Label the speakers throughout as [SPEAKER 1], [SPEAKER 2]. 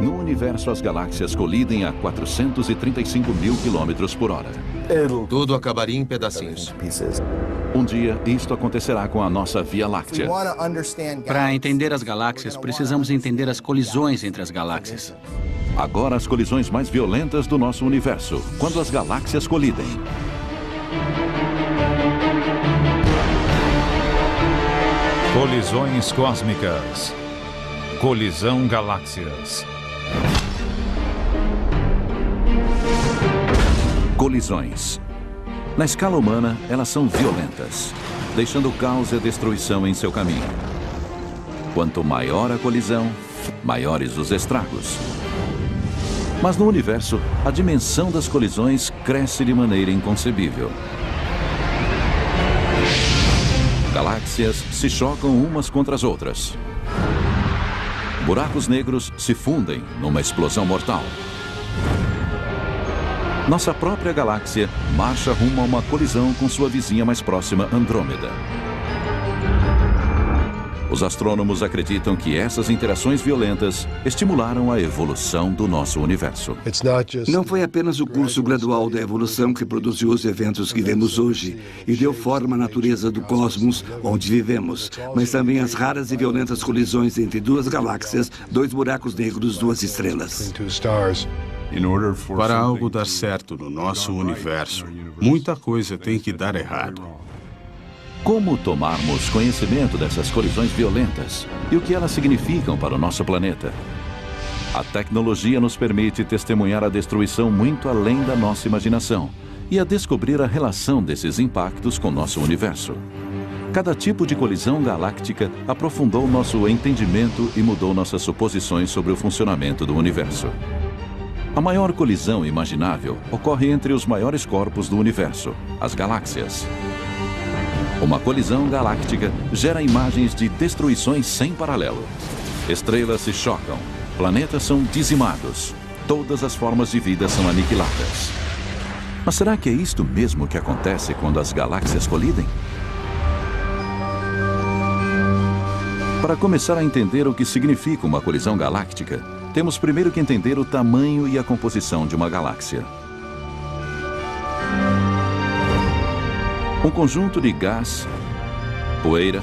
[SPEAKER 1] No universo, as galáxias colidem a 435 mil quilômetros por hora.
[SPEAKER 2] Tudo acabaria em pedacinhos.
[SPEAKER 1] Um dia, isto acontecerá com a nossa Via Láctea.
[SPEAKER 3] Para entender as galáxias, precisamos entender as colisões entre as galáxias.
[SPEAKER 1] Agora, as colisões mais violentas do nosso universo, quando as galáxias colidem.
[SPEAKER 4] Colisões cósmicas. Colisão galáxias.
[SPEAKER 1] Colisões. Na escala humana, elas são violentas, deixando caos e destruição em seu caminho. Quanto maior a colisão, maiores os estragos. Mas no universo, a dimensão das colisões cresce de maneira inconcebível. Galáxias se chocam umas contra as outras. Buracos negros se fundem numa explosão mortal. Nossa própria galáxia marcha rumo a uma colisão com sua vizinha mais próxima, Andrômeda. Os astrônomos acreditam que essas interações violentas estimularam a evolução do nosso universo.
[SPEAKER 5] Não foi apenas o curso gradual da evolução que produziu os eventos que vemos hoje e deu forma à natureza do cosmos onde vivemos, mas também as raras e violentas colisões entre duas galáxias, dois buracos negros, duas estrelas.
[SPEAKER 6] Para algo dar certo no nosso universo, muita coisa tem que dar errado.
[SPEAKER 1] Como tomarmos conhecimento dessas colisões violentas e o que elas significam para o nosso planeta? A tecnologia nos permite testemunhar a destruição muito além da nossa imaginação e a descobrir a relação desses impactos com nosso universo. Cada tipo de colisão galáctica aprofundou nosso entendimento e mudou nossas suposições sobre o funcionamento do universo. A maior colisão imaginável ocorre entre os maiores corpos do universo, as galáxias. Uma colisão galáctica gera imagens de destruições sem paralelo. Estrelas se chocam, planetas são dizimados, todas as formas de vida são aniquiladas. Mas será que é isto mesmo que acontece quando as galáxias colidem? Para começar a entender o que significa uma colisão galáctica, temos primeiro que entender o tamanho e a composição de uma galáxia. Um conjunto de gás, poeira,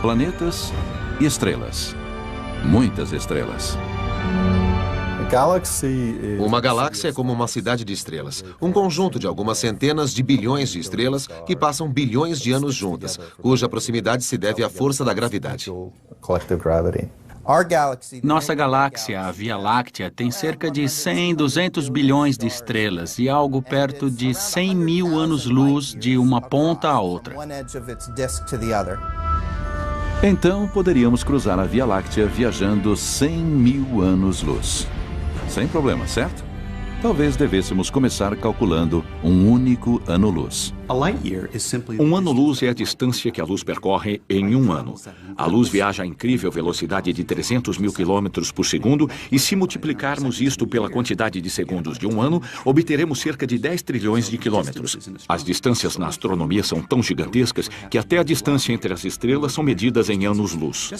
[SPEAKER 1] planetas e estrelas. Muitas estrelas.
[SPEAKER 2] Uma galáxia é como uma cidade de estrelas. Um conjunto de algumas centenas de bilhões de estrelas que passam bilhões de anos juntas, cuja proximidade se deve à força da gravidade.
[SPEAKER 3] Nossa galáxia, a Via Láctea, tem cerca de 100, 200 bilhões de estrelas e algo perto de 100 mil anos-luz de uma ponta à outra.
[SPEAKER 1] Então, poderíamos cruzar a Via Láctea viajando 100 mil anos-luz. Sem problema, certo? Talvez devêssemos começar calculando um único ano-luz.
[SPEAKER 7] Um ano-luz é a distância que a luz percorre em um ano. A luz viaja a incrível velocidade de 300 mil quilômetros por segundo e se multiplicarmos isto pela quantidade de segundos de um ano, obteremos cerca de 10 trilhões de quilômetros. As distâncias na astronomia são tão gigantescas que até a distância entre as estrelas são medidas em anos-luz.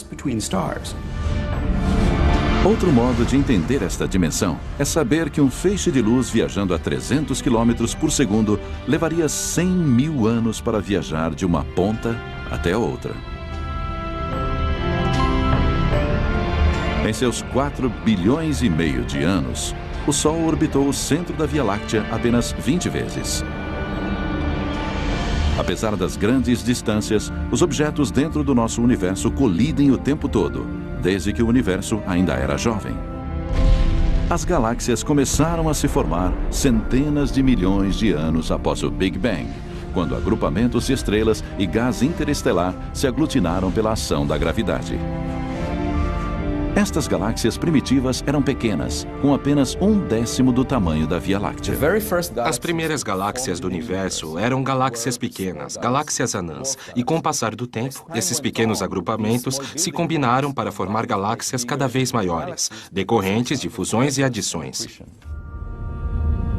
[SPEAKER 1] Outro modo de entender esta dimensão é saber que um feixe de luz viajando a 300 km por segundo levaria 100 mil anos para viajar de uma ponta até a outra. Em seus 4 bilhões e meio de anos, o Sol orbitou o centro da Via Láctea apenas 20 vezes. Apesar das grandes distâncias, os objetos dentro do nosso universo colidem o tempo todo, desde que o universo ainda era jovem. As galáxias começaram a se formar centenas de milhões de anos após o Big Bang, quando agrupamentos de estrelas e gás interestelar se aglutinaram pela ação da gravidade. Estas galáxias primitivas eram pequenas, com apenas 1/10 do tamanho da Via Láctea.
[SPEAKER 2] As primeiras galáxias do universo eram galáxias pequenas, galáxias anãs, e com o passar do tempo, esses pequenos agrupamentos se combinaram para formar galáxias cada vez maiores, decorrentes de fusões e adições.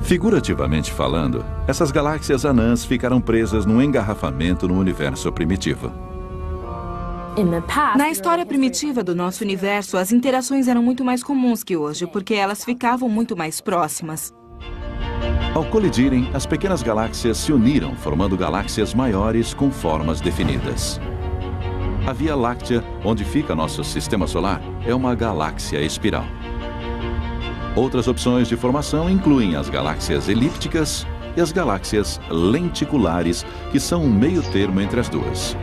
[SPEAKER 1] Figurativamente falando, essas galáxias anãs ficaram presas num engarrafamento no universo primitivo.
[SPEAKER 8] Na história primitiva do nosso universo, as interações eram muito mais comuns que hoje, porque elas ficavam muito mais próximas.
[SPEAKER 1] Ao colidirem, as pequenas galáxias se uniram, formando galáxias maiores com formas definidas. A Via Láctea, onde fica nosso sistema solar, é uma galáxia espiral. Outras opções de formação incluem as galáxias elípticas e as galáxias lenticulares, que são um meio termo entre as duas.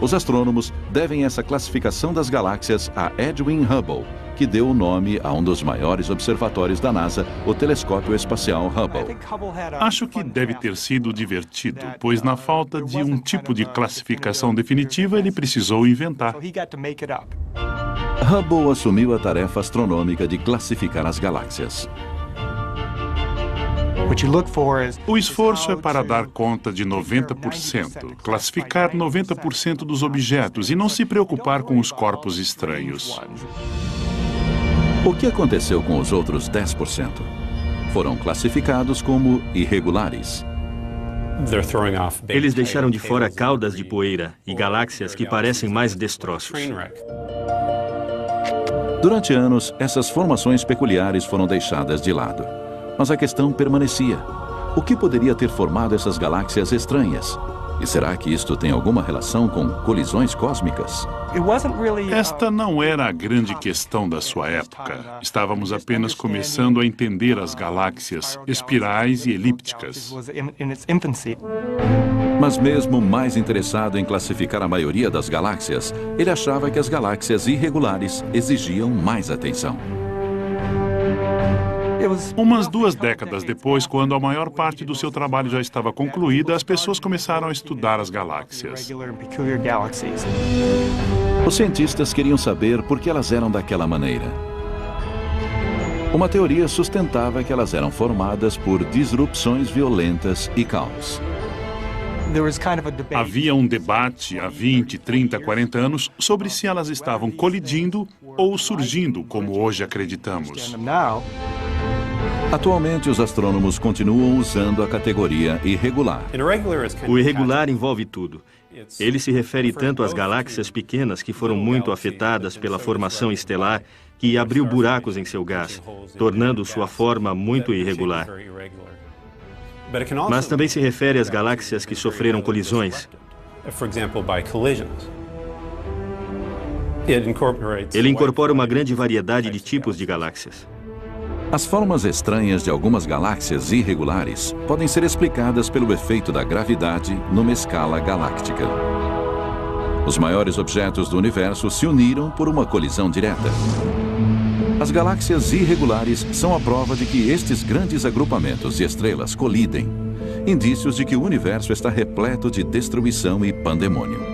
[SPEAKER 1] Os astrônomos devem essa classificação das galáxias a Edwin Hubble, que deu o nome a um dos maiores observatórios da NASA, o Telescópio Espacial Hubble.
[SPEAKER 6] Acho que deve ter sido divertido, pois na falta de um tipo de classificação definitiva, ele precisou inventar.
[SPEAKER 1] Hubble assumiu a tarefa astronômica de classificar as galáxias.
[SPEAKER 6] O esforço é para dar conta de 90%, classificar 90% dos objetos e não se preocupar com os corpos estranhos.
[SPEAKER 1] O que aconteceu com os outros 10%? Foram classificados como irregulares.
[SPEAKER 9] Eles deixaram de fora caudas de poeira e galáxias que parecem mais destroços.
[SPEAKER 1] Durante anos, essas formações peculiares foram deixadas de lado. Mas a questão permanecia. O que poderia ter formado essas galáxias estranhas? E será que isto tem alguma relação com colisões cósmicas?
[SPEAKER 6] Esta não era a grande questão da sua época. Estávamos apenas começando a entender as galáxias espirais e elípticas.
[SPEAKER 1] Mas mesmo mais interessado em classificar a maioria das galáxias, ele achava que as galáxias irregulares exigiam mais atenção.
[SPEAKER 6] Umas 2 décadas depois, quando a maior parte do seu trabalho já estava concluída, as pessoas começaram a estudar as galáxias.
[SPEAKER 1] Os cientistas queriam saber por que elas eram daquela maneira. Uma teoria sustentava que elas eram formadas por disrupções violentas e caos.
[SPEAKER 6] Havia um debate há 20, 30, 40 anos sobre se elas estavam colidindo ou surgindo, como hoje acreditamos.
[SPEAKER 1] Atualmente, os astrônomos continuam usando a categoria irregular.
[SPEAKER 9] O irregular envolve tudo. Ele se refere tanto às galáxias pequenas que foram muito afetadas pela formação estelar que abriu buracos em seu gás, tornando sua forma muito irregular. Mas também se refere às galáxias que sofreram colisões. Ele incorpora uma grande variedade de tipos de galáxias.
[SPEAKER 1] As formas estranhas de algumas galáxias irregulares podem ser explicadas pelo efeito da gravidade numa escala galáctica. Os maiores objetos do universo se uniram por uma colisão direta. As galáxias irregulares são a prova de que estes grandes agrupamentos de estrelas colidem, indícios de que o universo está repleto de destruição e pandemônio.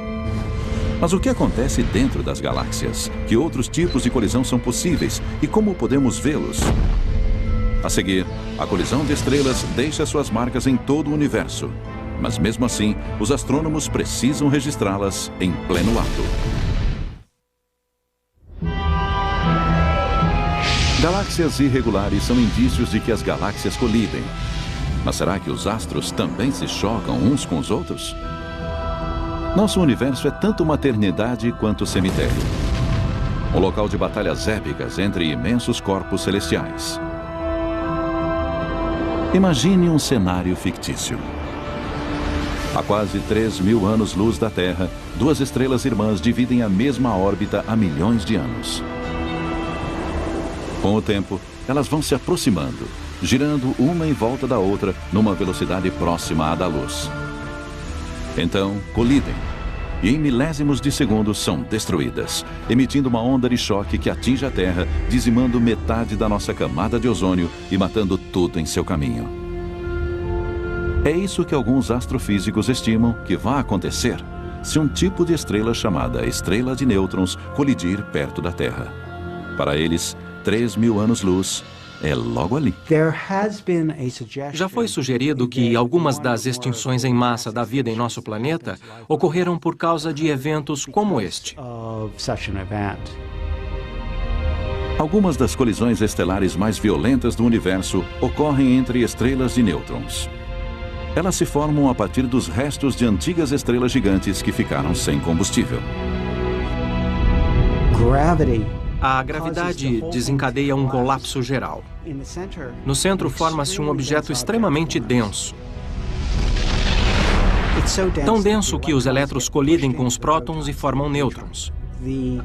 [SPEAKER 1] Mas o que acontece dentro das galáxias? Que outros tipos de colisão são possíveis e como podemos vê-los? A seguir, a colisão de estrelas deixa suas marcas em todo o universo. Mas mesmo assim, os astrônomos precisam registrá-las em pleno ato. Galáxias irregulares são indícios de que as galáxias colidem. Mas será que os astros também se chocam uns com os outros? Nosso universo é tanto uma eternidade quanto cemitério. Um local de batalhas épicas entre imensos corpos celestiais. Imagine um cenário fictício. A quase 3.000 anos-luz da Terra, 2 estrelas irmãs dividem a mesma órbita há milhões de anos. Com o tempo, elas vão se aproximando, girando uma em volta da outra numa velocidade próxima à da luz. Então, colidem. E em milésimos de segundos são destruídas, emitindo uma onda de choque que atinge a Terra, dizimando metade da nossa camada de ozônio e matando tudo em seu caminho. É isso que alguns astrofísicos estimam que vai acontecer se um tipo de estrela chamada estrela de nêutrons colidir perto da Terra. Para eles, 3.000 anos-luz é logo ali.
[SPEAKER 10] Já foi sugerido que algumas das extinções em massa da vida em nosso planeta ocorreram por causa de eventos como este.
[SPEAKER 1] Algumas das colisões estelares mais violentas do universo ocorrem entre estrelas de nêutrons. Elas se formam a partir dos restos de antigas estrelas gigantes que ficaram sem combustível.
[SPEAKER 10] A gravidade desencadeia um colapso geral. No centro forma-se um objeto extremamente denso. Tão denso que os elétrons colidem com os prótons e formam nêutrons.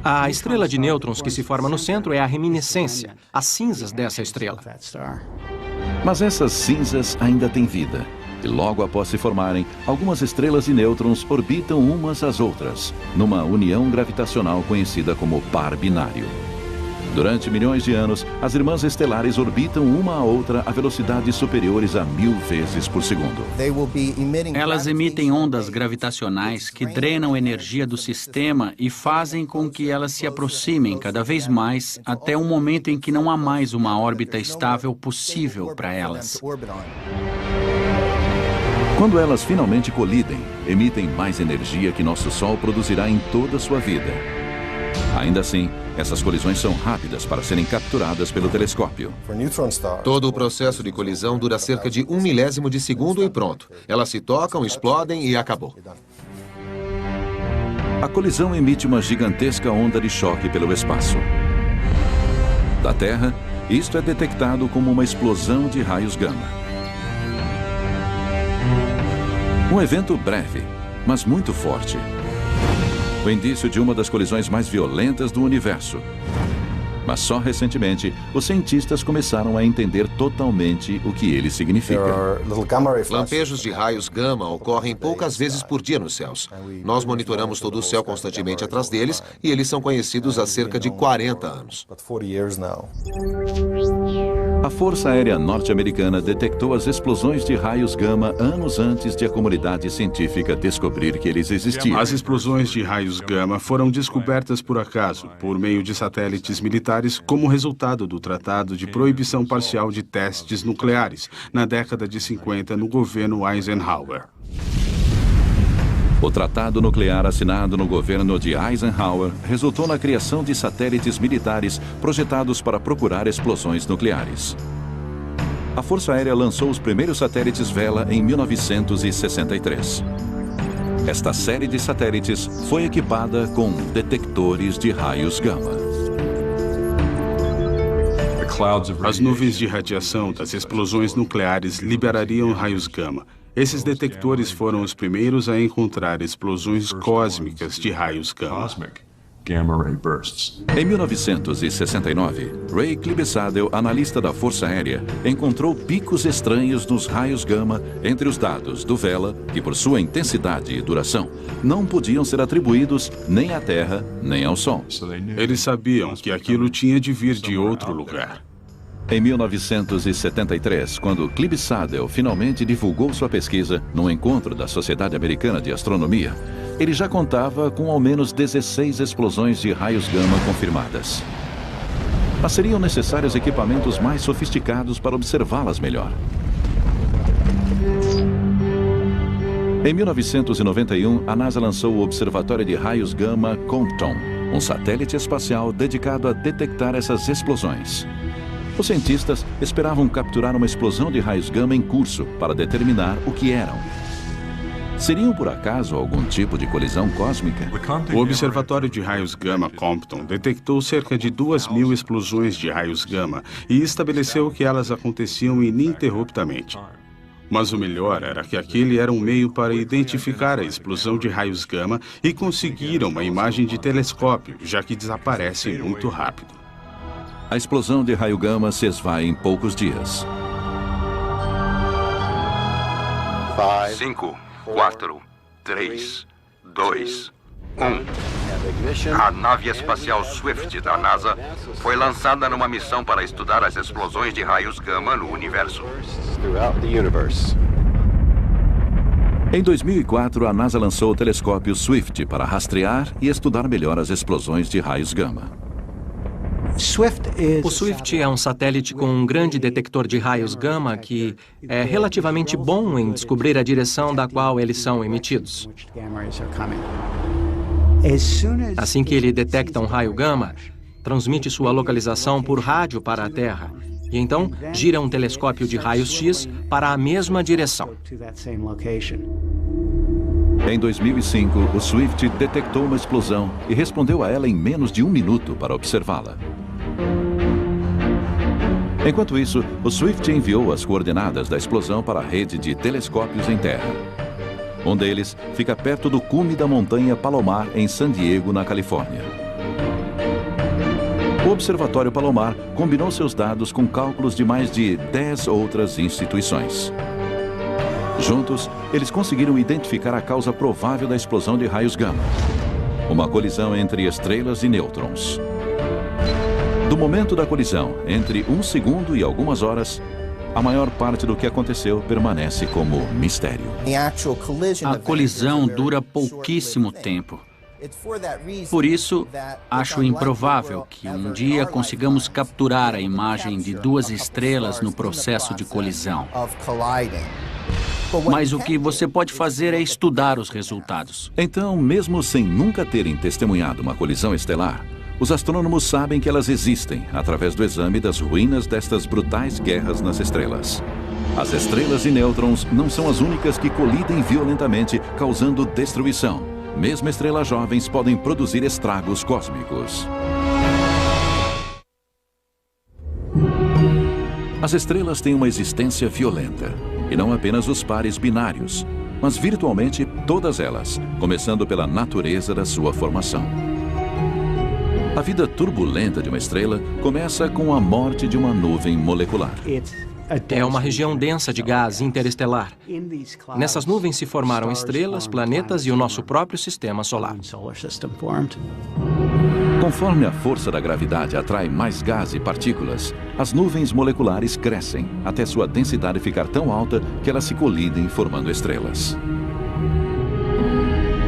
[SPEAKER 10] A estrela de nêutrons que se forma no centro é a reminiscência, as cinzas dessa estrela.
[SPEAKER 1] Mas essas cinzas ainda têm vida. E logo após se formarem, algumas estrelas de nêutrons orbitam umas às outras, numa união gravitacional conhecida como par binário. Durante milhões de anos, as irmãs estelares orbitam uma a outra a velocidades superiores a 1000 vezes por segundo.
[SPEAKER 3] Elas emitem ondas gravitacionais que drenam energia do sistema e fazem com que elas se aproximem cada vez mais até um momento em que não há mais uma órbita estável possível para elas.
[SPEAKER 1] Quando elas finalmente colidem, emitem mais energia que nosso Sol produzirá em toda a sua vida. Ainda assim, essas colisões são rápidas para serem capturadas pelo telescópio.
[SPEAKER 11] Todo o processo de colisão dura cerca de 1 milésimo de segundo e pronto. Elas se tocam, explodem e acabou.
[SPEAKER 1] A colisão emite uma gigantesca onda de choque pelo espaço. Da Terra, isto é detectado como uma explosão de raios gama. Um evento breve, mas muito forte. O indício de uma das colisões mais violentas do universo. Mas só recentemente, os cientistas começaram a entender totalmente o que ele significa.
[SPEAKER 11] Lampejos de raios gama ocorrem poucas vezes por dia nos céus. Nós monitoramos todo o céu constantemente atrás deles e eles são conhecidos há cerca de 40 anos.
[SPEAKER 1] A Força Aérea Norte-Americana detectou as explosões de raios gama anos antes de a comunidade científica descobrir que eles existiam.
[SPEAKER 6] As explosões de raios gama foram descobertas por acaso, por meio de satélites militares, como resultado do Tratado de Proibição Parcial de Testes Nucleares, na década de 50, no governo Eisenhower.
[SPEAKER 1] O tratado nuclear assinado no governo de Eisenhower resultou na criação de satélites militares projetados para procurar explosões nucleares. A Força Aérea lançou os primeiros satélites Vela em 1963. Esta série de satélites foi equipada com detectores de raios gama.
[SPEAKER 6] As nuvens de radiação das explosões nucleares liberariam raios gama. Esses detectores foram os primeiros a encontrar explosões cósmicas de raios gama.
[SPEAKER 1] Em 1969, Ray Clibsadel, analista da Força Aérea, encontrou picos estranhos nos raios gama entre os dados do Vela, que por sua intensidade e duração, não podiam ser atribuídos nem à Terra, nem ao Sol.
[SPEAKER 6] Eles sabiam que aquilo tinha de vir de outro lugar.
[SPEAKER 1] Em 1973, quando Clibsadel finalmente divulgou sua pesquisa num encontro da Sociedade Americana de Astronomia, ele já contava com ao menos 16 explosões de raios gama confirmadas. Mas seriam necessários equipamentos mais sofisticados para observá-las melhor. Em 1991, a NASA lançou o Observatório de Raios Gama Compton, um satélite espacial dedicado a detectar essas explosões. Os cientistas esperavam capturar uma explosão de raios gama em curso para determinar o que eram. Seriam, por acaso, algum tipo de colisão cósmica?
[SPEAKER 6] O Observatório de Raios Gama Compton detectou cerca de 2.000 explosões de raios gama e estabeleceu que elas aconteciam ininterruptamente. Mas o melhor era que aquele era um meio para identificar a explosão de raios gama e conseguiram uma imagem de telescópio, já que desaparecem muito rápido.
[SPEAKER 1] A explosão de raio gama se esvai em poucos dias.
[SPEAKER 12] 5, 4, 3, 2, 1. A nave espacial Swift da NASA foi lançada numa missão para estudar as explosões de raios gama no universo.
[SPEAKER 1] Em 2004, a NASA lançou o telescópio Swift para rastrear e estudar melhor as explosões de raios gama.
[SPEAKER 10] O Swift é um satélite com um grande detector de raios gama que é relativamente bom em descobrir a direção da qual eles são emitidos. Assim que ele detecta um raio gama, transmite sua localização por rádio para a Terra e então gira um telescópio de raios X para a mesma direção.
[SPEAKER 1] Em 2005, o Swift detectou uma explosão e respondeu a ela em menos de 1 minuto para observá-la. Enquanto isso, o Swift enviou as coordenadas da explosão para a rede de telescópios em terra. Um deles fica perto do cume da montanha Palomar, em San Diego, na Califórnia. O Observatório Palomar combinou seus dados com cálculos de mais de 10 outras instituições. Juntos, eles conseguiram identificar a causa provável da explosão de raios gama: uma colisão entre estrelas e nêutrons. Do momento da colisão, entre 1 segundo e algumas horas, a maior parte do que aconteceu permanece como mistério.
[SPEAKER 3] A colisão dura pouquíssimo tempo. Por isso, acho improvável que um dia consigamos capturar a imagem de 2 estrelas no processo de colisão. Mas o que você pode fazer é estudar os resultados.
[SPEAKER 1] Então, mesmo sem nunca terem testemunhado uma colisão estelar, os astrônomos sabem que elas existem através do exame das ruínas destas brutais guerras nas estrelas. As estrelas e nêutrons não são as únicas que colidem violentamente, causando destruição. Mesmo estrelas jovens podem produzir estragos cósmicos. As estrelas têm uma existência violenta, e não apenas os pares binários, mas virtualmente todas elas, começando pela natureza da sua formação. A vida turbulenta de uma estrela começa com a morte de uma nuvem molecular.
[SPEAKER 10] É uma região densa de gás interestelar. Nessas nuvens se formaram estrelas, planetas e o nosso próprio sistema solar.
[SPEAKER 1] Conforme a força da gravidade atrai mais gás e partículas, as nuvens moleculares crescem até sua densidade ficar tão alta que elas se colidem formando estrelas.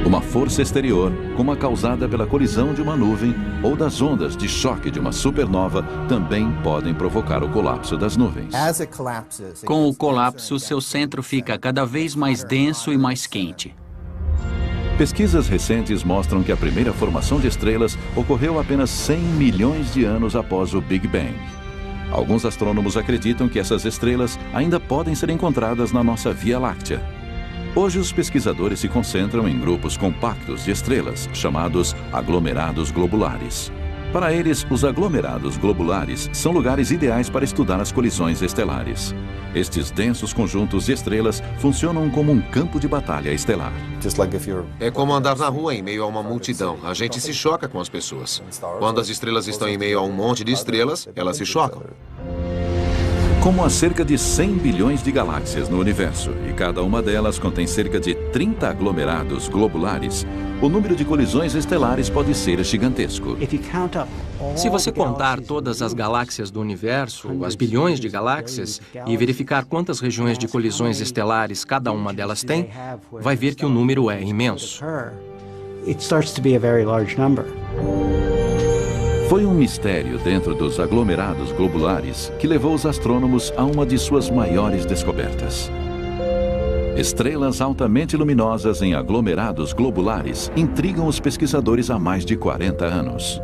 [SPEAKER 1] Uma força exterior, como a causada pela colisão de uma nuvem ou das ondas de choque de uma supernova, também podem provocar o colapso das nuvens.
[SPEAKER 3] Com o colapso, seu centro fica cada vez mais denso e mais quente.
[SPEAKER 1] Pesquisas recentes mostram que a primeira formação de estrelas ocorreu apenas 100 milhões de anos após o Big Bang. Alguns astrônomos acreditam que essas estrelas ainda podem ser encontradas na nossa Via Láctea. Hoje, os pesquisadores se concentram em grupos compactos de estrelas, chamados aglomerados globulares. Para eles, os aglomerados globulares são lugares ideais para estudar as colisões estelares. Estes densos conjuntos de estrelas funcionam como um campo de batalha estelar.
[SPEAKER 11] É como andar na rua em meio a uma multidão. A gente se choca com as pessoas. Quando as estrelas estão em meio a um monte de estrelas, elas se chocam.
[SPEAKER 1] Como há cerca de 100 bilhões de galáxias no universo e cada uma delas contém cerca de 30 aglomerados globulares, o número de colisões estelares pode ser gigantesco.
[SPEAKER 10] Se você contar todas as galáxias do universo, as bilhões de galáxias, e verificar quantas regiões de colisões estelares cada uma delas tem, vai ver que o número é imenso.
[SPEAKER 1] Foi um mistério dentro dos aglomerados globulares que levou os astrônomos a uma de suas maiores descobertas. Estrelas altamente luminosas em aglomerados globulares intrigam os pesquisadores há mais de 40 anos.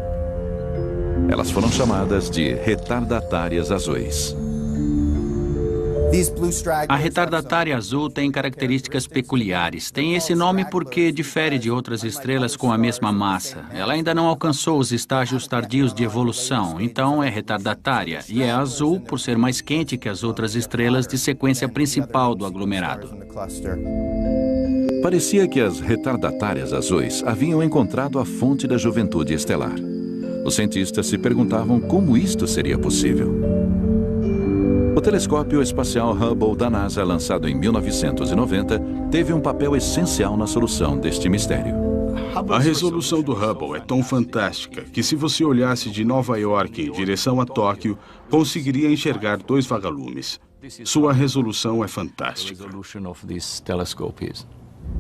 [SPEAKER 1] Elas foram chamadas de retardatárias azuis.
[SPEAKER 3] A retardatária azul tem características peculiares. Tem esse nome porque difere de outras estrelas com a mesma massa. Ela ainda não alcançou os estágios tardios de evolução, então é retardatária. E é azul por ser mais quente que as outras estrelas de sequência principal do aglomerado.
[SPEAKER 1] Parecia que as retardatárias azuis haviam encontrado a fonte da juventude estelar. Os cientistas se perguntavam como isto seria possível. O telescópio espacial Hubble da NASA, lançado em 1990, teve um papel essencial na solução deste mistério.
[SPEAKER 6] A resolução do Hubble é tão fantástica que, se você olhasse de Nova York em direção a Tóquio, conseguiria enxergar 2 vagalumes. Sua resolução é fantástica.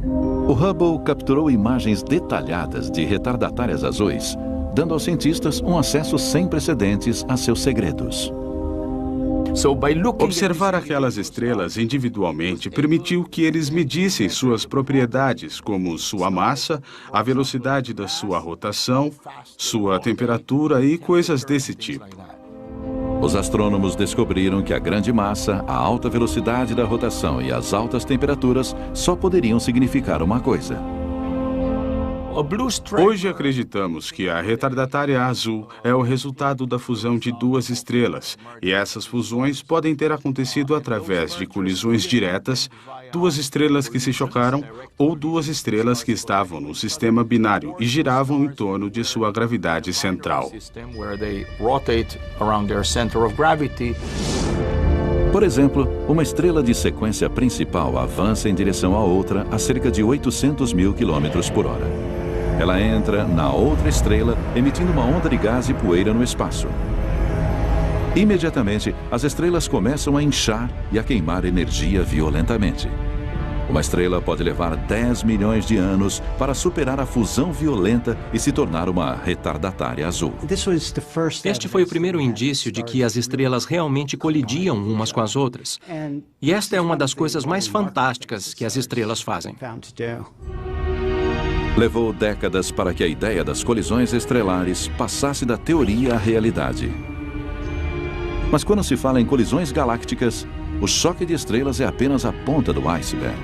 [SPEAKER 1] O Hubble capturou imagens detalhadas de retardatárias azuis, dando aos cientistas um acesso sem precedentes a seus segredos.
[SPEAKER 6] Observar aquelas estrelas individualmente permitiu que eles medissem suas propriedades, como sua massa, a velocidade da sua rotação, sua temperatura e coisas desse tipo.
[SPEAKER 1] Os astrônomos descobriram que a grande massa, a alta velocidade da rotação e as altas temperaturas só poderiam significar uma coisa.
[SPEAKER 6] Hoje acreditamos que a retardatária azul é o resultado da fusão de duas estrelas, e essas fusões podem ter acontecido através de colisões diretas, duas estrelas que se chocaram ou duas estrelas que estavam no sistema binário e giravam em torno de sua gravidade central.
[SPEAKER 1] Por exemplo, uma estrela de sequência principal avança em direção à outra a cerca de 800 mil quilômetros por hora. Ela entra na outra estrela, emitindo uma onda de gás e poeira no espaço. Imediatamente, as estrelas começam a inchar e a queimar energia violentamente. Uma estrela pode levar 10 milhões de anos para superar a fusão violenta e se tornar uma retardatária azul.
[SPEAKER 10] Este foi o primeiro indício de que as estrelas realmente colidiam umas com as outras. E esta é uma das coisas mais fantásticas que as estrelas fazem.
[SPEAKER 1] Levou décadas para que a ideia das colisões estelares passasse da teoria à realidade. Mas quando se fala em colisões galácticas, o choque de estrelas é apenas a ponta do iceberg.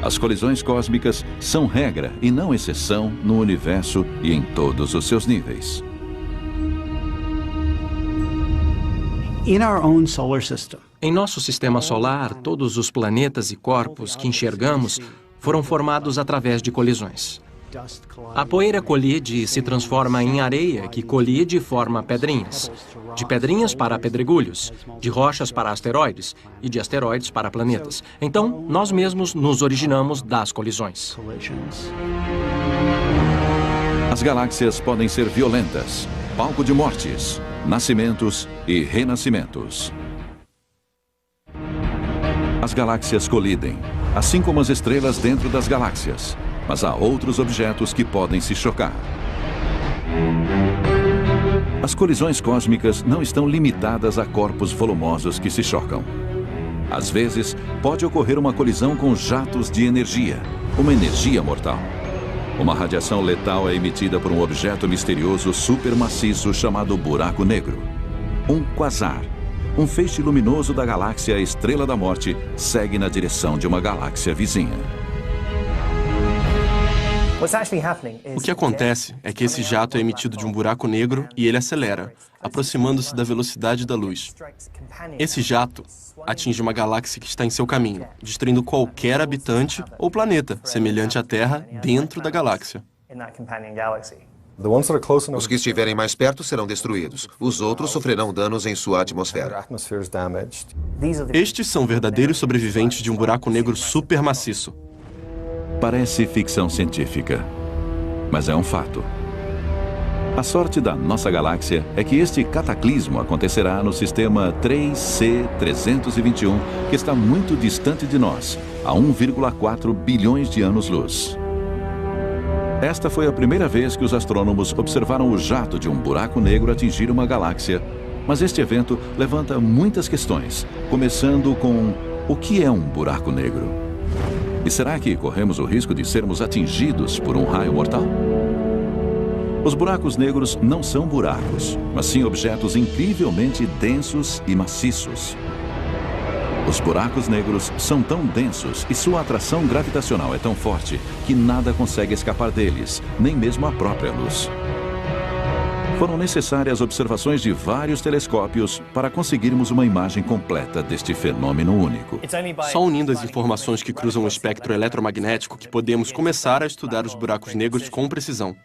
[SPEAKER 1] As colisões cósmicas são regra e não exceção no universo e em todos os seus níveis.
[SPEAKER 10] Em nosso sistema solar, todos os planetas e corpos que enxergamos foram formados através de colisões. A poeira colide e se transforma em areia, que colide e forma pedrinhas. De pedrinhas para pedregulhos, de rochas para asteroides e de asteroides para planetas. Então, nós mesmos nos originamos das colisões.
[SPEAKER 1] As galáxias podem ser violentas, palco de mortes, nascimentos e renascimentos. As galáxias colidem, assim como as estrelas dentro das galáxias. Mas há outros objetos que podem se chocar. As colisões cósmicas não estão limitadas a corpos volumosos que se chocam. Às vezes, pode ocorrer uma colisão com jatos de energia, uma energia mortal. Uma radiação letal é emitida por um objeto misterioso supermaciço chamado buraco negro. Um quasar, um feixe luminoso da galáxia Estrela da Morte, segue na direção de uma galáxia vizinha.
[SPEAKER 13] O que acontece é que esse jato é emitido de um buraco negro e ele acelera, aproximando-se da velocidade da luz. Esse jato atinge uma galáxia que está em seu caminho, destruindo qualquer habitante ou planeta semelhante à Terra dentro da galáxia.
[SPEAKER 11] Os que estiverem mais perto serão destruídos. Os outros sofrerão danos em sua atmosfera.
[SPEAKER 13] Estes são verdadeiros sobreviventes de um buraco negro supermaciço.
[SPEAKER 1] Parece ficção científica, mas é um fato. A sorte da nossa galáxia é que este cataclismo acontecerá no sistema 3C321, que está muito distante de nós, a 1,4 bilhões de anos-luz. Esta foi a primeira vez que os astrônomos observaram o jato de um buraco negro atingir uma galáxia, mas este evento levanta muitas questões, começando com: o que é um buraco negro? E será que corremos o risco de sermos atingidos por um raio mortal? Os buracos negros não são buracos, mas sim objetos incrivelmente densos e maciços. Os buracos negros são tão densos e sua atração gravitacional é tão forte que nada consegue escapar deles, nem mesmo a própria luz. Foram necessárias observações de vários telescópios para conseguirmos uma imagem completa deste fenômeno único.
[SPEAKER 13] Só unindo as informações que cruzam o espectro eletromagnético que podemos começar a estudar os buracos negros com precisão.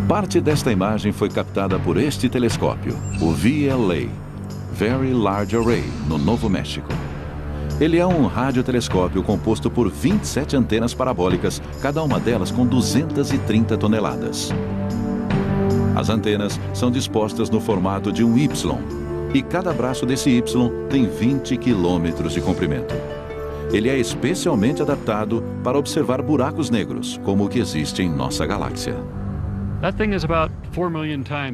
[SPEAKER 1] Parte desta imagem foi captada por este telescópio, o VLA, Very Large Array, no Novo México. Ele é um radiotelescópio composto por 27 antenas parabólicas, cada uma delas com 230 toneladas. As antenas são dispostas no formato de um Y, e cada braço desse Y tem 20 quilômetros de comprimento. Ele é especialmente adaptado para observar buracos negros, como o que existe em nossa galáxia.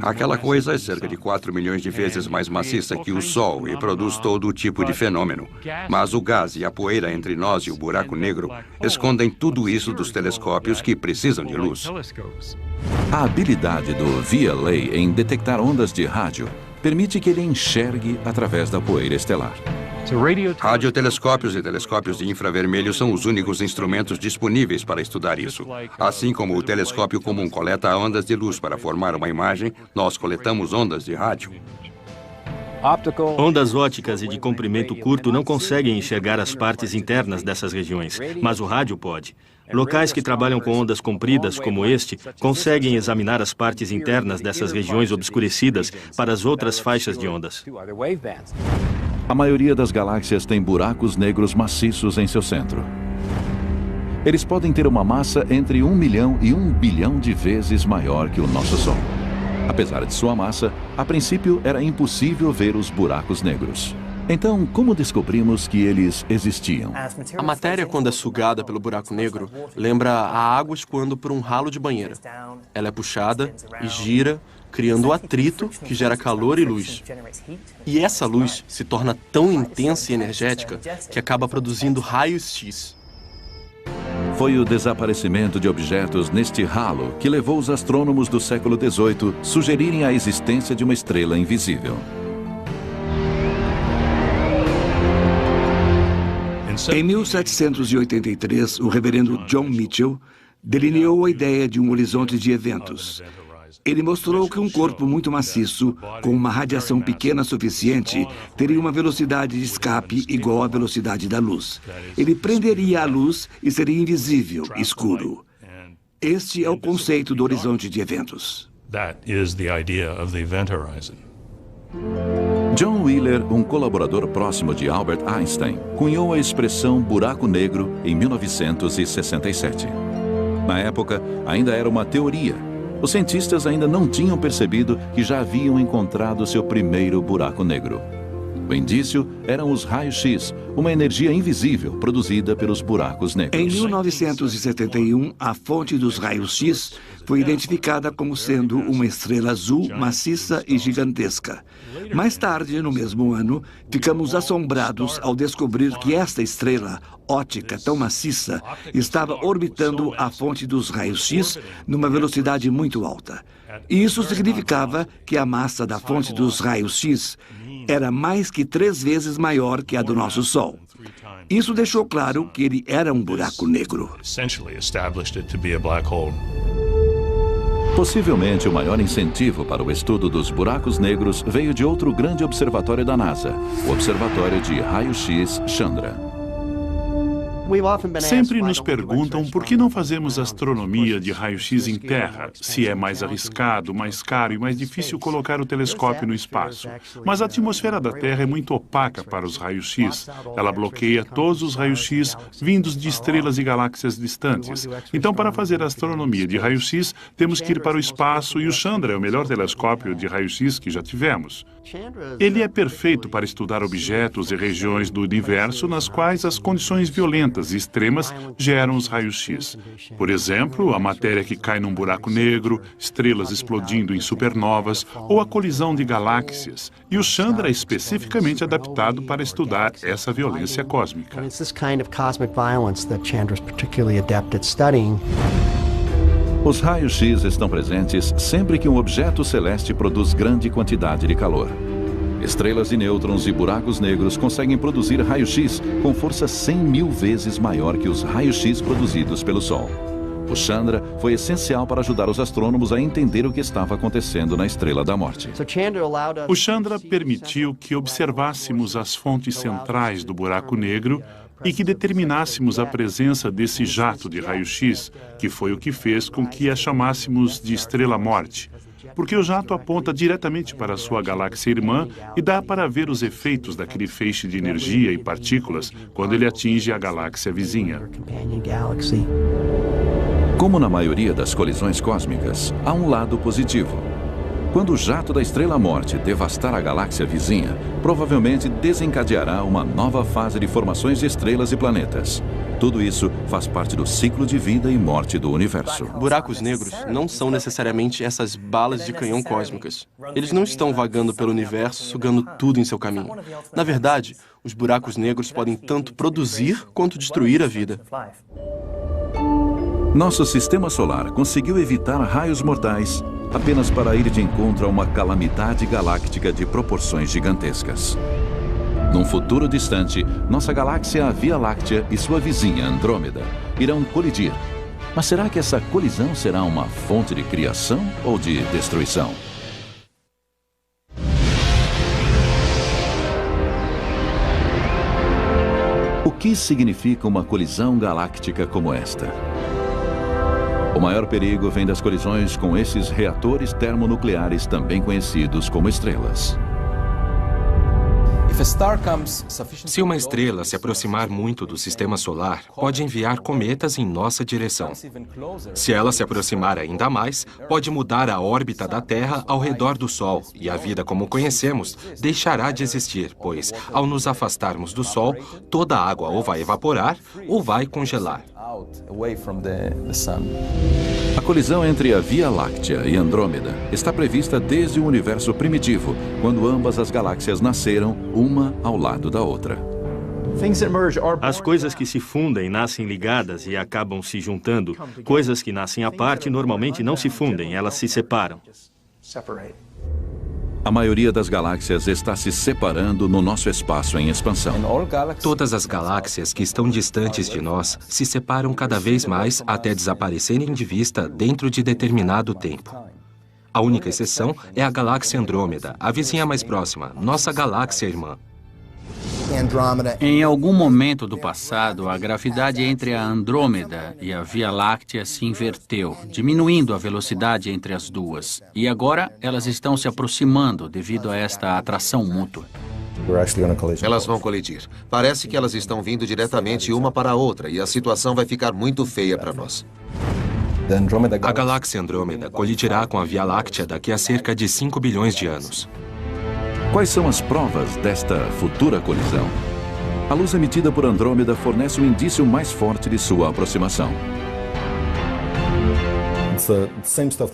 [SPEAKER 12] Aquela coisa é cerca de 4 milhões de vezes mais maciça que o Sol e produz todo tipo de fenômeno. Mas o gás e a poeira entre nós e o buraco negro escondem tudo isso dos telescópios que precisam de luz.
[SPEAKER 1] A habilidade do VLA em detectar ondas de rádio permite que ele enxergue através da poeira estelar.
[SPEAKER 12] Radiotelescópios e telescópios de infravermelho são os únicos instrumentos disponíveis para estudar isso. Assim como o telescópio comum coleta ondas de luz para formar uma imagem, nós coletamos ondas de rádio.
[SPEAKER 9] Ondas ópticas e de comprimento curto não conseguem enxergar as partes internas dessas regiões, mas o rádio pode. Locais que trabalham com ondas compridas, como este, conseguem examinar as partes internas dessas regiões obscurecidas para as outras faixas de ondas.
[SPEAKER 1] A maioria das galáxias tem buracos negros maciços em seu centro. Eles podem ter uma massa entre 1 milhão e 1 bilhão de vezes maior que o nosso Sol. Apesar de sua massa, a princípio era impossível ver os buracos negros. Então, como descobrimos que eles existiam?
[SPEAKER 13] A matéria, quando é sugada pelo buraco negro, lembra a água escoando por um ralo de banheira. Ela é puxada e gira, criando atrito que gera calor e luz. E essa luz se torna tão intensa e energética que acaba produzindo raios X.
[SPEAKER 1] Foi o desaparecimento de objetos neste ralo que levou os astrônomos do século XVIII a sugerirem a existência de uma estrela invisível.
[SPEAKER 5] Em 1783, o reverendo John Mitchell delineou a ideia de um horizonte de eventos. Ele mostrou que um corpo muito maciço, com uma radiação pequena suficiente, teria uma velocidade de escape igual à velocidade da luz. Ele prenderia a luz e seria invisível, escuro. Este é o conceito do horizonte de eventos.
[SPEAKER 1] John Wheeler, um colaborador próximo de Albert Einstein, cunhou a expressão buraco negro em 1967. Na época, ainda era uma teoria. Os cientistas ainda não tinham percebido que já haviam encontrado seu primeiro buraco negro. O indício eram os raios-X, uma energia invisível produzida pelos buracos negros.
[SPEAKER 5] Em 1971, a fonte dos raios-X foi identificada como sendo uma estrela azul maciça e gigantesca. Mais tarde, no mesmo ano, ficamos assombrados ao descobrir que esta estrela óptica tão maciça estava orbitando a fonte dos raios-X numa velocidade muito alta. Isso significava que a massa da fonte dos raios-X era mais que 3 vezes maior que a do nosso Sol. Isso deixou claro que ele era um buraco negro.
[SPEAKER 1] Possivelmente o maior incentivo para o estudo dos buracos negros veio de outro grande observatório da NASA, o Observatório de Raio-X Chandra.
[SPEAKER 14] Sempre nos perguntam por que não fazemos astronomia de raio-x em terra, se é mais arriscado, mais caro e mais difícil colocar o telescópio no espaço. Mas a atmosfera da Terra é muito opaca para os raios-x. Ela bloqueia todos os raios-x vindos de estrelas e galáxias distantes. Então, para fazer astronomia de raio-x, temos que ir para o espaço e o Chandra é o melhor telescópio de raio-x que já tivemos. Ele é perfeito para estudar objetos e regiões do universo nas quais as condições violentas e extremas geram os raios-X. Por exemplo, a matéria que cai num buraco negro, estrelas explodindo em supernovas ou a colisão de galáxias. E o Chandra é especificamente adaptado para estudar essa violência cósmica.
[SPEAKER 1] Os raios-X estão presentes sempre que um objeto celeste produz grande quantidade de calor. Estrelas de nêutrons e buracos negros conseguem produzir raio-X com força 100.000 vezes maior que os raios-X produzidos pelo Sol. O Chandra foi essencial para ajudar os astrônomos a entender o que estava acontecendo na Estrela da Morte.
[SPEAKER 14] O Chandra permitiu que observássemos as fontes centrais do buraco negro e que determinássemos a presença desse jato de raio-X, que foi o que fez com que a chamássemos de estrela-morte. Porque o jato aponta diretamente para a sua galáxia irmã e dá para ver os efeitos daquele feixe de energia e partículas quando ele atinge a galáxia vizinha.
[SPEAKER 1] Como na maioria das colisões cósmicas, há um lado positivo. Quando o jato da estrela-morte devastar a galáxia vizinha, provavelmente desencadeará uma nova fase de formações de estrelas e planetas. Tudo isso faz parte do ciclo de vida e morte do universo.
[SPEAKER 13] Buracos negros não são necessariamente essas balas de canhão cósmicas. Eles não estão vagando pelo universo, sugando tudo em seu caminho. Na verdade, os buracos negros podem tanto produzir quanto destruir a vida.
[SPEAKER 1] Nosso sistema solar conseguiu evitar raios mortais apenas para ir de encontro a uma calamidade galáctica de proporções gigantescas. Num futuro distante, nossa galáxia, a Via Láctea, e sua vizinha, Andrômeda, irão colidir. Mas será que essa colisão será uma fonte de criação ou de destruição? O que significa uma colisão galáctica como esta? O maior perigo vem das colisões com esses reatores termonucleares, também conhecidos como estrelas.
[SPEAKER 2] Se uma estrela se aproximar muito do sistema solar, pode enviar cometas em nossa direção. Se ela se aproximar ainda mais, pode mudar a órbita da Terra ao redor do Sol, e a vida como conhecemos deixará de existir, pois, ao nos afastarmos do Sol, toda a água ou vai evaporar ou vai congelar.
[SPEAKER 1] A colisão entre a Via Láctea e Andrômeda está prevista desde o universo primitivo, quando ambas as galáxias nasceram, uma ao lado da outra.
[SPEAKER 9] As coisas que se fundem nascem ligadas e acabam se juntando. Coisas que nascem à parte normalmente não se fundem, elas se separam.
[SPEAKER 1] A maioria das galáxias está se separando no nosso espaço em expansão.
[SPEAKER 2] Todas as galáxias que estão distantes de nós se separam cada vez mais até desaparecerem de vista dentro de determinado tempo. A única exceção é a galáxia Andrômeda, a vizinha mais próxima, nossa galáxia irmã.
[SPEAKER 3] Em algum momento do passado, a gravidade entre a Andrômeda e a Via Láctea se inverteu, diminuindo a velocidade entre as duas. E agora elas estão se aproximando devido a esta atração mútua.
[SPEAKER 11] Elas vão colidir. Parece que elas estão vindo diretamente uma para a outra e a situação vai ficar muito feia para nós.
[SPEAKER 2] A galáxia Andrômeda colidirá com a Via Láctea daqui a cerca de 5 bilhões de anos.
[SPEAKER 1] Quais são as provas desta futura colisão? A luz emitida por Andrômeda fornece um indício mais forte de sua aproximação.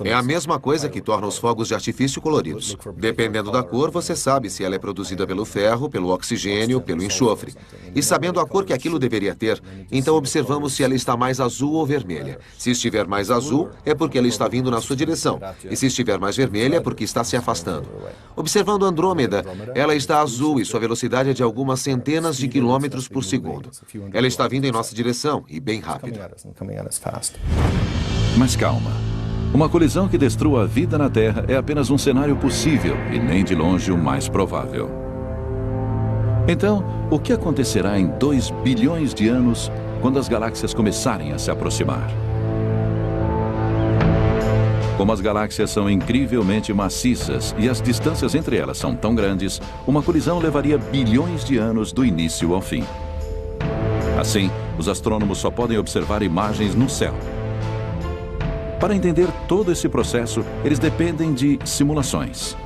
[SPEAKER 11] É a mesma coisa que torna os fogos de artifício coloridos. Dependendo da cor, você sabe se ela é produzida pelo ferro, pelo oxigênio, pelo enxofre. E sabendo a cor que aquilo deveria ter, então observamos se ela está mais azul ou vermelha. Se estiver mais azul, é porque ela está vindo na sua direção. E se estiver mais vermelha, é porque está se afastando. Observando Andrômeda, ela está azul e sua velocidade é de algumas centenas de quilômetros por segundo. Ela está vindo em nossa direção e bem rápido.
[SPEAKER 1] Mas calma. Uma colisão que destrua a vida na Terra é apenas um cenário possível e nem de longe o mais provável. Então, o que acontecerá em 2 bilhões de anos quando as galáxias começarem a se aproximar? Como as galáxias são incrivelmente maciças e as distâncias entre elas são tão grandes, uma colisão levaria bilhões de anos do início ao fim. Assim, os astrônomos só podem observar imagens no céu. Para entender todo esse processo, eles dependem de simulações.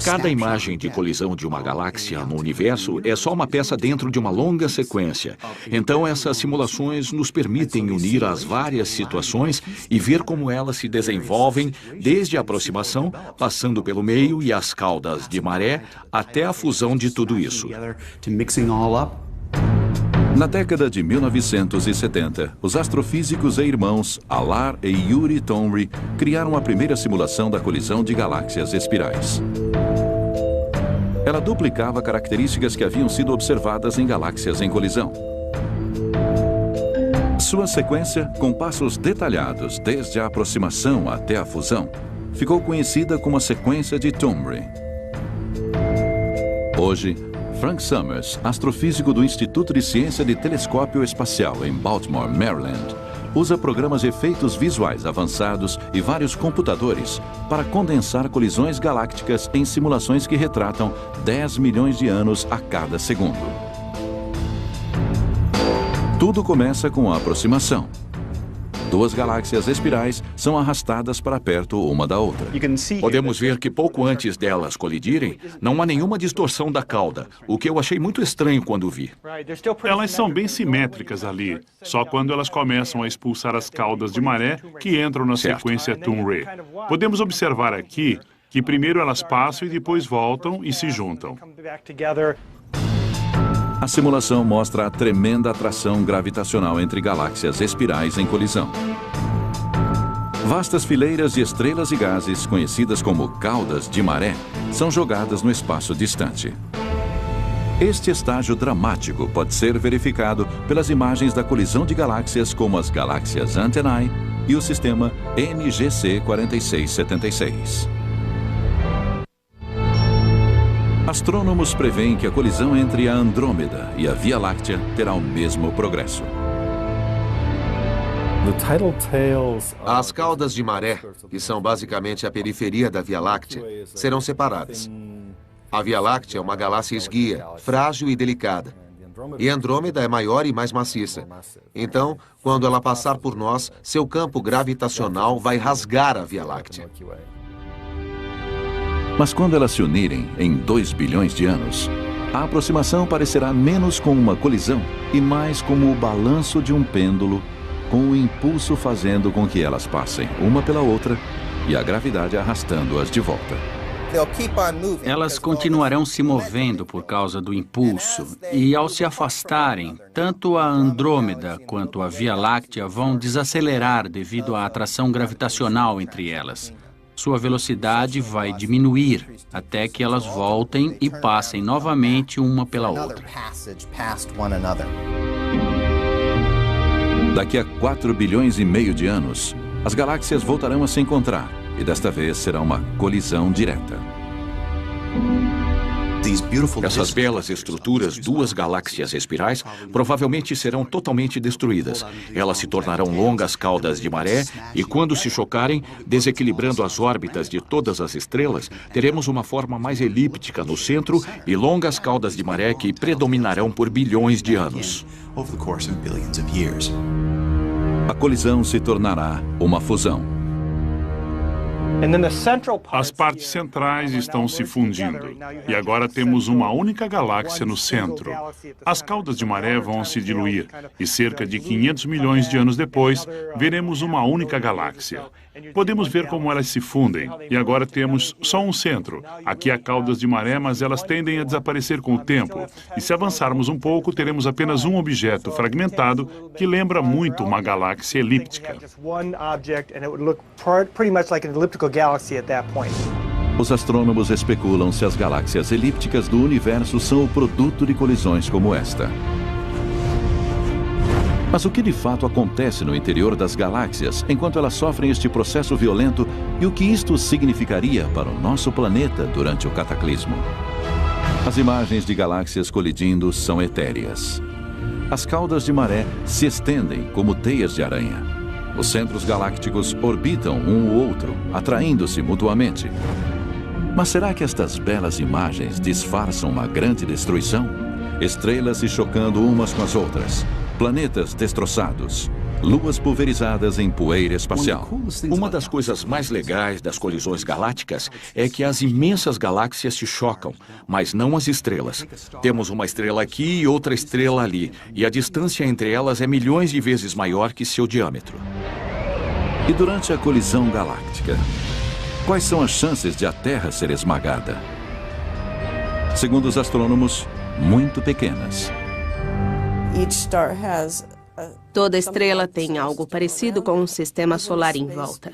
[SPEAKER 7] Cada imagem de colisão de uma galáxia no universo é só uma peça dentro de uma longa sequência. Então, essas simulações nos permitem unir as várias situações e ver como elas se desenvolvem desde a aproximação, passando pelo meio e as caudas de maré, até a fusão de tudo isso.
[SPEAKER 1] Na década de 1970, os astrofísicos e irmãos Alar e Yuri Tomry criaram a primeira simulação da colisão de galáxias espirais. Ela duplicava características que haviam sido observadas em galáxias em colisão. Sua sequência, com passos detalhados desde a aproximação até a fusão, ficou conhecida como a sequência de Tomry. Hoje, Frank Summers, astrofísico do Instituto de Ciência de Telescópio Espacial em Baltimore, Maryland, usa programas de efeitos visuais avançados e vários computadores para condensar colisões galácticas em simulações que retratam 10 milhões de anos a cada segundo. Tudo começa com a aproximação. 2 galáxias espirais são arrastadas para perto uma da outra.
[SPEAKER 7] Podemos ver que pouco antes delas colidirem, não há nenhuma distorção da cauda, o que eu achei muito estranho quando vi.
[SPEAKER 14] Elas são bem simétricas ali, só quando elas começam a expulsar as caudas de maré que entram na sequência Tomry. Podemos observar aqui que primeiro elas passam e depois voltam e se juntam.
[SPEAKER 1] A simulação mostra a tremenda atração gravitacional entre galáxias espirais em colisão. Vastas fileiras de estrelas e gases, conhecidas como caudas de maré, são jogadas no espaço distante. Este estágio dramático pode ser verificado pelas imagens da colisão de galáxias como as galáxias Antennae e o sistema NGC 4676. Astrônomos preveem que a colisão entre a Andrômeda e a Via Láctea terá o mesmo progresso.
[SPEAKER 11] As caudas de maré, que são basicamente a periferia da Via Láctea, serão separadas. A Via Láctea é uma galáxia esguia, frágil e delicada. E Andrômeda é maior e mais maciça. Então, quando ela passar por nós, seu campo gravitacional vai rasgar a Via Láctea.
[SPEAKER 1] Mas quando elas se unirem em 2 bilhões de anos, a aproximação parecerá menos como uma colisão e mais como o balanço de um pêndulo, com o impulso fazendo com que elas passem uma pela outra e a gravidade arrastando-as de volta.
[SPEAKER 3] Elas continuarão se movendo por causa do impulso e, ao se afastarem, tanto a Andrômeda quanto a Via Láctea vão desacelerar devido à atração gravitacional entre elas. Sua velocidade vai diminuir até que elas voltem e passem novamente uma pela outra.
[SPEAKER 1] Daqui a 4 bilhões e meio de anos, as galáxias voltarão a se encontrar e desta vez será uma colisão direta.
[SPEAKER 7] Essas belas estruturas, 2 galáxias espirais, provavelmente serão totalmente destruídas. Elas se tornarão longas caudas de maré e, quando se chocarem, desequilibrando as órbitas de todas as estrelas, teremos uma forma mais elíptica no centro e longas caudas de maré que predominarão por bilhões de anos.
[SPEAKER 1] A colisão se tornará uma fusão.
[SPEAKER 14] As partes centrais estão se fundindo e agora temos uma única galáxia no centro. As caudas de maré vão se diluir e cerca de 500 milhões de anos depois veremos uma única galáxia. Podemos ver como elas se fundem e agora temos só um centro. Aqui há caudas de maré, mas elas tendem a desaparecer com o tempo. E se avançarmos um pouco, teremos apenas um objeto fragmentado que lembra muito uma galáxia elíptica.
[SPEAKER 1] Os astrônomos especulam se as galáxias elípticas do universo são o produto de colisões como esta. Mas o que de fato acontece no interior das galáxias enquanto elas sofrem este processo violento e o que isto significaria para o nosso planeta durante o cataclismo? As imagens de galáxias colidindo são etéreas. As caudas de maré se estendem como teias de aranha. Os centros galácticos orbitam um o outro, atraindo-se mutuamente. Mas será que estas belas imagens disfarçam uma grande destruição? Estrelas se chocando umas com as outras. Planetas destroçados, luas pulverizadas em poeira espacial.
[SPEAKER 7] Uma das coisas mais legais das colisões galácticas é que as imensas galáxias se chocam, mas não as estrelas. Temos uma estrela aqui e outra estrela ali, e a distância entre elas é milhões de vezes maior que seu diâmetro.
[SPEAKER 1] E durante a colisão galáctica, quais são as chances de a Terra ser esmagada? Segundo os astrônomos, muito pequenas.
[SPEAKER 15] Toda estrela tem algo parecido com um sistema solar em volta.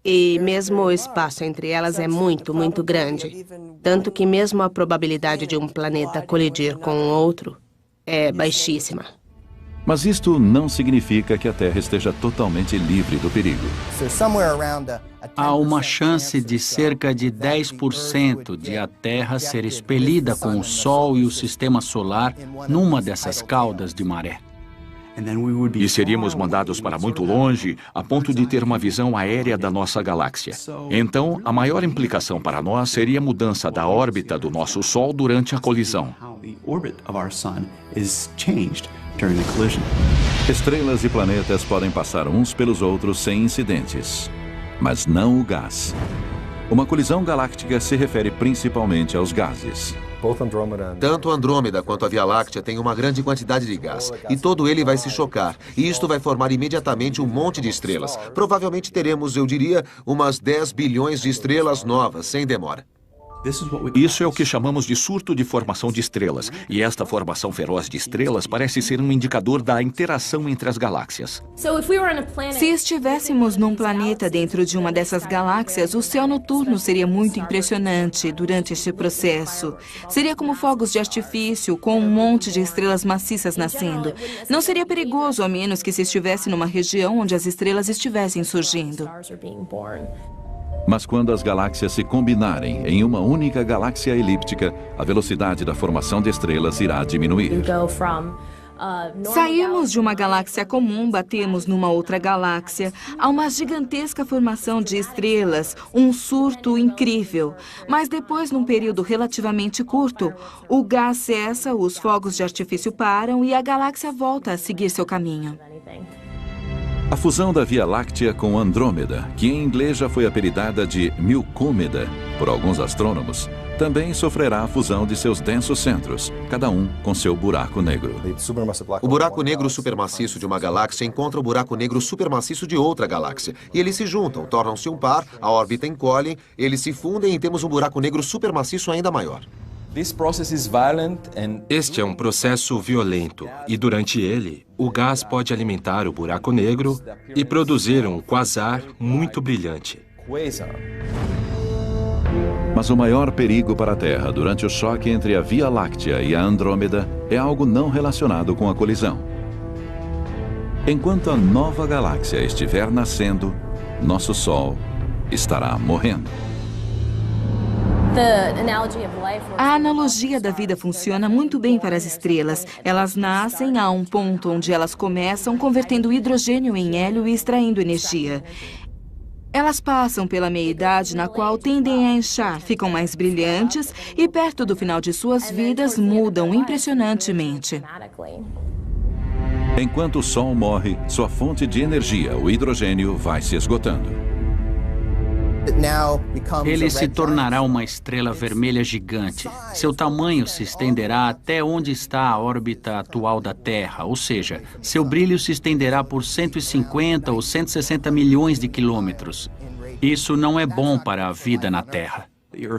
[SPEAKER 15] E mesmo o espaço entre elas é muito, muito grande. Tanto que mesmo a probabilidade de um planeta colidir com outro é baixíssima.
[SPEAKER 1] Mas isto não significa que a Terra esteja totalmente livre do perigo.
[SPEAKER 3] Há uma chance de cerca de 10% de a Terra ser expelida com o Sol e o Sistema Solar numa dessas caudas de maré.
[SPEAKER 7] E seríamos mandados para muito longe, a ponto de ter uma visão aérea da nossa galáxia. Então, a maior implicação para nós seria a mudança da órbita do nosso Sol durante a colisão.
[SPEAKER 1] Estrelas e planetas podem passar uns pelos outros sem incidentes, mas não o gás. Uma colisão galáctica se refere principalmente aos gases.
[SPEAKER 11] Tanto Andrômeda quanto a Via Láctea têm uma grande quantidade de gás, e todo ele vai se chocar, e isto vai formar imediatamente um monte de estrelas. Provavelmente teremos, eu diria, umas 10 bilhões de estrelas novas, sem demora.
[SPEAKER 7] Isso é o que chamamos de surto de formação de estrelas. E esta formação feroz de estrelas parece ser um indicador da interação entre as galáxias.
[SPEAKER 8] Se estivéssemos num planeta dentro de uma dessas galáxias, o céu noturno seria muito impressionante durante este processo. Seria como fogos de artifício, com um monte de estrelas maciças nascendo. Não seria perigoso, a menos que se estivesse numa região onde as estrelas estivessem surgindo.
[SPEAKER 1] Mas quando as galáxias se combinarem em uma única galáxia elíptica, a velocidade da formação de estrelas irá diminuir.
[SPEAKER 8] Saímos de uma galáxia comum, batemos numa outra galáxia, há uma gigantesca formação de estrelas, um surto incrível. Mas depois, num período relativamente curto, o gás cessa, os fogos de artifício param e a galáxia volta a seguir seu caminho.
[SPEAKER 1] A fusão da Via Láctea com Andrômeda, que em inglês já foi apelidada de Milcômeda por alguns astrônomos, também sofrerá a fusão de seus densos centros, cada um com seu buraco negro.
[SPEAKER 11] O buraco negro supermaciço de uma galáxia encontra o buraco negro supermaciço de outra galáxia. E eles se juntam, tornam-se um par, a órbita encolhe, eles se fundem e temos um buraco negro supermaciço ainda maior.
[SPEAKER 2] Este é um processo violento e, durante ele, o gás pode alimentar o buraco negro e produzir um quasar muito brilhante.
[SPEAKER 1] Mas o maior perigo para a Terra durante o choque entre a Via Láctea e a Andrômeda é algo não relacionado com a colisão. Enquanto a nova galáxia estiver nascendo, nosso Sol estará morrendo.
[SPEAKER 8] A analogia da vida funciona muito bem para as estrelas. Elas nascem a um ponto onde elas começam convertendo hidrogênio em hélio e extraindo energia. Elas passam pela meia-idade, na qual tendem a inchar, ficam mais brilhantes e, perto do final de suas vidas, mudam impressionantemente.
[SPEAKER 1] Enquanto o Sol morre, sua fonte de energia, o hidrogênio, vai se esgotando.
[SPEAKER 3] Ele se tornará uma estrela vermelha gigante. Seu tamanho se estenderá até onde está a órbita atual da Terra, ou seja, seu brilho se estenderá por 150 ou 160 milhões de quilômetros. Isso não é bom para a vida na Terra.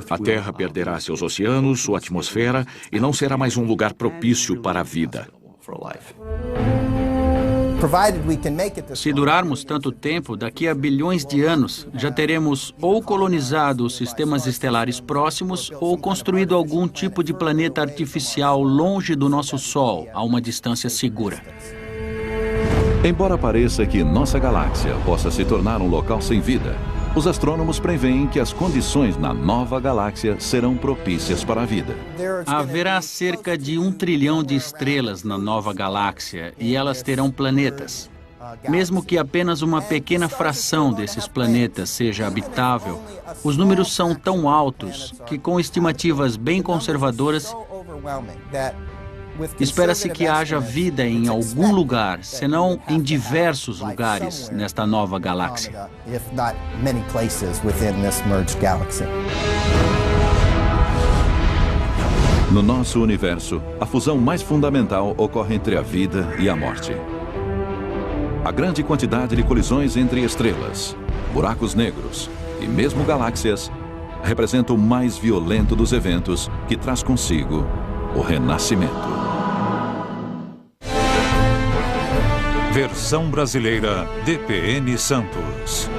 [SPEAKER 7] A Terra perderá seus oceanos, sua atmosfera e não será mais um lugar propício para a vida.
[SPEAKER 3] Se durarmos tanto tempo, daqui a bilhões de anos, já teremos ou colonizado os sistemas estelares próximos ou construído algum tipo de planeta artificial longe do nosso Sol, a uma distância segura.
[SPEAKER 1] Embora pareça que nossa galáxia possa se tornar um local sem vida, os astrônomos preveem que as condições na nova galáxia serão propícias para a vida.
[SPEAKER 3] Haverá cerca de 1 trilhão de estrelas na nova galáxia e elas terão planetas. Mesmo que apenas uma pequena fração desses planetas seja habitável, os números são tão altos que, com estimativas bem conservadoras, espera-se que haja vida em algum lugar, senão em diversos lugares nesta nova galáxia.
[SPEAKER 1] No nosso universo, a fusão mais fundamental ocorre entre a vida e a morte. A grande quantidade de colisões entre estrelas, buracos negros e mesmo galáxias representa o mais violento dos eventos que traz consigo o renascimento.
[SPEAKER 4] Versão brasileira DPN Santos.